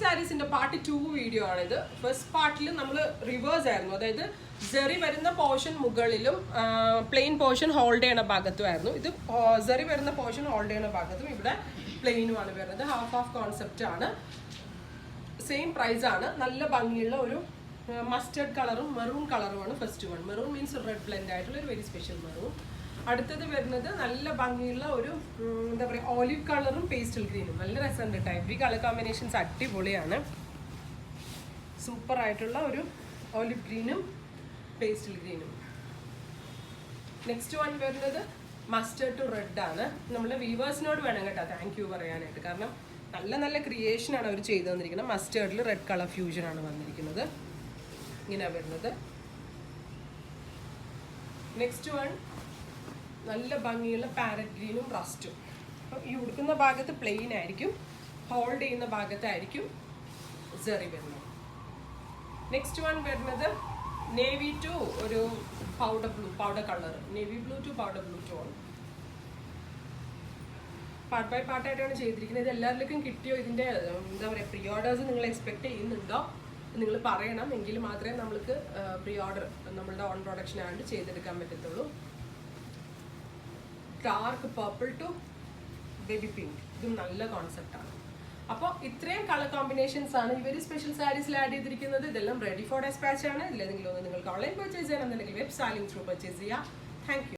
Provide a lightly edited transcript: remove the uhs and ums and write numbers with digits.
സാരീസിന്റെ part 2 video ആണിത്. First പാർട്ടിൽ നമ്മൾ റിവേഴ്സ് ആയിരുന്നു, അതായത് ജെറി വരുന്ന പോർഷൻ മുകളിലും പ്ലെയിൻ പോർഷൻ ഹോൾഡ് ചെയ്യണ ഭാഗത്തുമായിരുന്നു. ഇത് ജെറി വരുന്ന പോർഷൻ ഹോൾഡ് ചെയ്യണ ഭാഗത്തും ഇവിടെ പ്ലെയിനുമാണ് വരുന്നത്. ഹാഫ് കോൺസെപ്റ്റ് ആണ്, സെയിം പ്രൈസ് ആണ്. നല്ല ഭംഗിയുള്ള ഒരു മസ്റ്റർഡ് കളറും മെറൂൺ കളറുമാണ് first one. Maroon means red blend ആയിട്ടുള്ള ഒരു വെരി സ്പെഷ്യൽ മെറൂൺ. അടുത്തത് വരുന്നത് നല്ല ഭംഗിയുള്ള ഒരു എന്താ പറയുക ഓലിവ് കളറും പേസ്റ്റൽ ഗ്രീനും. നല്ല രസമുണ്ട് കേട്ടോ, എവറി കളർ കോമ്പിനേഷൻസ് അടിപൊളിയാണ്. സൂപ്പർ ആയിട്ടുള്ള ഒരു ഓലിവ് ഗ്രീനും പേസ്റ്റൽ ഗ്രീനും. നെക്സ്റ്റ് വൺ വരുന്നത് മസ്റ്റർഡ് ടു റെഡ് ആണ്. നമ്മുടെ വ്യൂവേഴ്സിനോട് വേണം കേട്ടോ താങ്ക് യു പറയാനായിട്ട്, കാരണം നല്ല നല്ല ക്രിയേഷനാണ് അവർ ചെയ്തു തന്നിരിക്കുന്നത്. മസ്റ്റേർഡിൽ റെഡ് കളർ ഫ്യൂഷനാണ് വന്നിരിക്കുന്നത്, ഇങ്ങനെ വരുന്നത്. നെക്സ്റ്റ് വൺ നല്ല ഭംഗിയുള്ള പാരറ്റ് ഗ്രീനും റസ്റ്റും. അപ്പം ഈ ഉടുക്കുന്ന ഭാഗത്ത് പ്ലെയിൻ ആയിരിക്കും, ഹോൾഡ് ചെയ്യുന്ന ഭാഗത്തായിരിക്കും സെറി വരുന്നത്. നെക്സ്റ്റ് വൺ വരുന്നത് നേവി ടു ഒരു powder colour, navy blue to powder blue tone. Part by പാർട്ടായിട്ടാണ് ചെയ്തിരിക്കുന്നത്. ഇത് എല്ലാവരിലേക്കും കിട്ടിയോ? ഇതിൻ്റെ എന്താ പറയുക പ്രീ ഓർഡേഴ്സ് നിങ്ങൾ എക്സ്പെക്ട് ചെയ്യുന്നുണ്ടോ നിങ്ങൾ പറയണം, എങ്കിൽ മാത്രമേ നമ്മൾക്ക് പ്രീ ഓർഡർ നമ്മളുടെ ഓൺ പ്രൊഡക്ഷൻ ആയിട്ട് ചെയ്തെടുക്കാൻ പറ്റത്തുള്ളൂ. Dark purple to baby pink, ഇതും നല്ല കോൺസെപ്റ്റാണ്. അപ്പോൾ ഇത്രയും കളർ കോമ്പിനേഷൻസ് ആണ് ഇവർ സ്പെഷ്യൽ സാരീസിൽ ആഡ് ചെയ്തിരിക്കുന്നത്. ഇതെല്ലാം റെഡി ഫോർ ഡെസ്പാച്ച് ആണ്. ഇതിലേതെങ്കിലും ഒന്ന് നിങ്ങൾക്ക് ഓൺലൈൻ പർച്ചേസ് ചെയ്യണമെന്നുണ്ടെങ്കിൽ വെബ് സാലിംഗ് ത്രൂ പർച്ചേസ് ചെയ്യാം. Thank you.